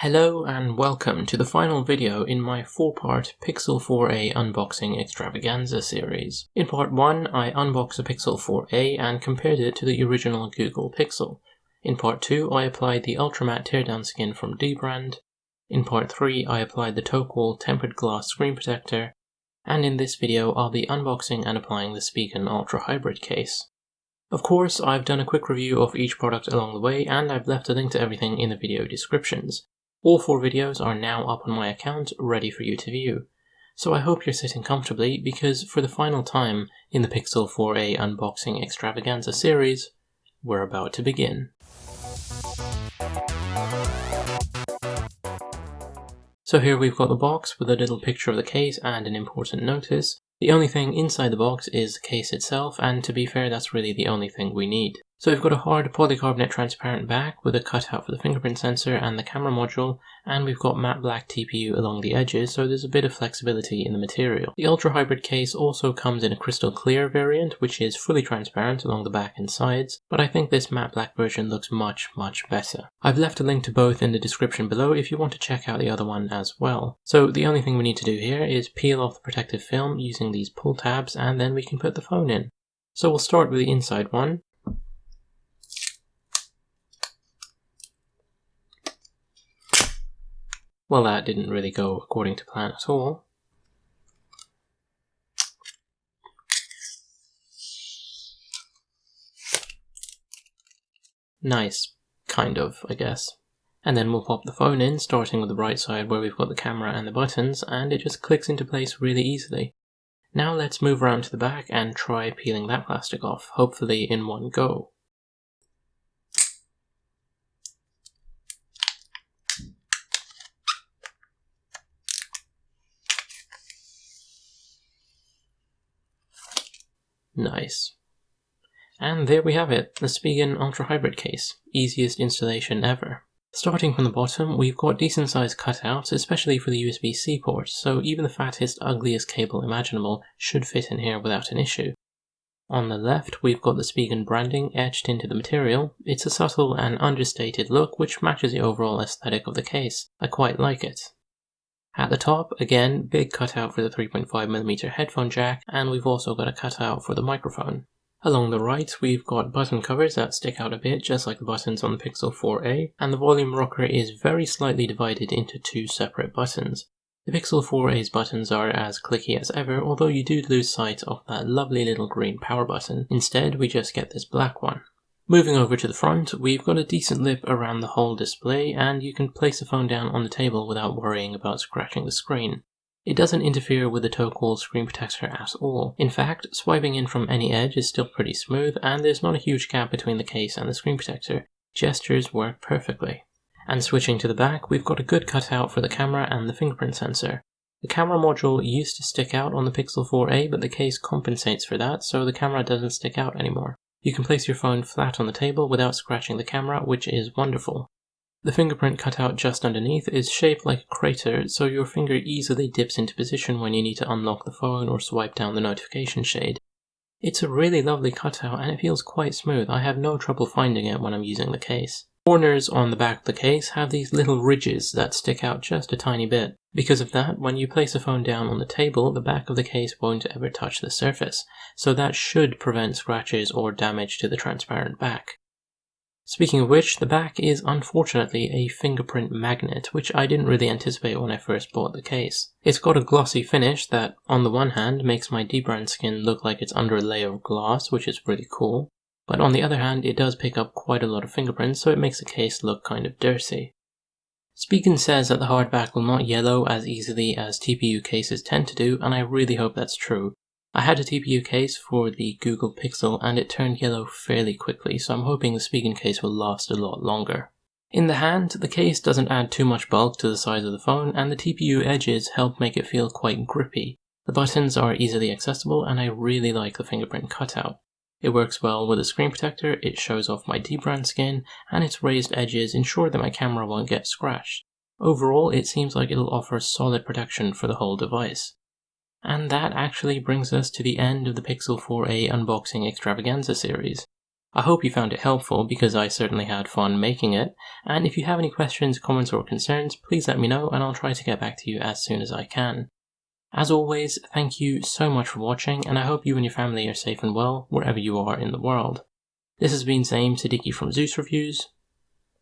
Hello and welcome to the final video in my 4-part Pixel 4a unboxing extravaganza series. In part 1, I unboxed the Pixel 4a and compared it to the original Google Pixel. In part 2, I applied the Ultramatte teardown skin from dbrand. In part 3, I applied the Tocqual tempered glass screen protector. And in this video, I'll be unboxing and applying the Spigen Ultra Hybrid Case. Of course, I've done a quick review of each product along the way, and I've left a link to everything in the video descriptions. All 4 videos are now up on my account, ready for you to view. So I hope you're sitting comfortably, because for the final time in the Pixel 4a unboxing extravaganza series, we're about to begin. So here we've got the box with a little picture of the case and an important notice. The only thing inside the box is the case itself, and to be fair, that's really the only thing we need. So we've got a hard polycarbonate transparent back with a cutout for the fingerprint sensor and the camera module, and we've got matte black TPU along the edges, so there's a bit of flexibility in the material. The Ultra Hybrid case also comes in a crystal clear variant, which is fully transparent along the back and sides, but I think this matte black version looks much better. I've left a link to both in the description below if you want to check out the other one as well. So the only thing we need to do here is peel off the protective film using these pull tabs, and then we can put the phone in. So we'll start with the inside one. Well, that didn't really go according to plan at all. Nice, kind of, I guess. And then we'll pop the phone in, starting with the right side where we've got the camera and the buttons, and it just clicks into place really easily. Now let's move around to the back and try peeling that plastic off, hopefully in one go. Nice. And there we have it, the Spigen Ultra Hybrid case. Easiest installation ever. Starting from the bottom, we've got decent sized cutouts, especially for the USB-C ports, so even the fattest, ugliest cable imaginable should fit in here without an issue. On the left, we've got the Spigen branding etched into the material. It's a subtle and understated look which matches the overall aesthetic of the case. I quite like it. At the top, again, big cutout for the 3.5mm headphone jack, and we've also got a cutout for the microphone. Along the right, we've got button covers that stick out a bit, just like the buttons on the Pixel 4a, and the volume rocker is very slightly divided into 2 separate buttons. The Pixel 4a's buttons are as clicky as ever, although you do lose sight of that lovely little green power button. Instead, we just get this black one. Moving over to the front, we've got a decent lip around the whole display, and you can place the phone down on the table without worrying about scratching the screen. It doesn't interfere with the Tocqual screen protector at all. In fact, swiping in from any edge is still pretty smooth, and there's not a huge gap between the case and the screen protector. Gestures work perfectly. And switching to the back, we've got a good cutout for the camera and the fingerprint sensor. The camera module used to stick out on the Pixel 4a, but the case compensates for that, so the camera doesn't stick out anymore. You can place your phone flat on the table without scratching the camera, which is wonderful. The fingerprint cutout just underneath is shaped like a crater, so your finger easily dips into position when you need to unlock the phone or swipe down the notification shade. It's a really lovely cutout and it feels quite smooth. I have no trouble finding it when I'm using the case. Corners on the back of the case have these little ridges that stick out just a tiny bit. Because of that, when you place the phone down on the table, the back of the case won't ever touch the surface, so that should prevent scratches or damage to the transparent back. Speaking of which, the back is unfortunately a fingerprint magnet, which I didn't really anticipate when I first bought the case. It's got a glossy finish that, on the one hand, makes my dbrand skin look like it's under a layer of glass, which is really cool. But on the other hand, it does pick up quite a lot of fingerprints, so it makes the case look kind of dirty. Spigen says that the hardback will not yellow as easily as TPU cases tend to do, and I really hope that's true. I had a TPU case for the Google Pixel and it turned yellow fairly quickly, so I'm hoping the Spigen case will last a lot longer. In the hand, the case doesn't add too much bulk to the size of the phone, and the TPU edges help make it feel quite grippy. The buttons are easily accessible, and I really like the fingerprint cutout. It works well with a screen protector, it shows off my dbrand skin, and its raised edges ensure that my camera won't get scratched. Overall, it seems like it'll offer solid protection for the whole device. And that actually brings us to the end of the Pixel 4a unboxing extravaganza series. I hope you found it helpful because I certainly had fun making it, and if you have any questions, comments or concerns, please let me know and I'll try to get back to you as soon as I can. As always, thank you so much for watching, and I hope you and your family are safe and well wherever you are in the world. This has been Zaeem Siddiqui from Zeus Reviews,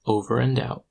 over and out.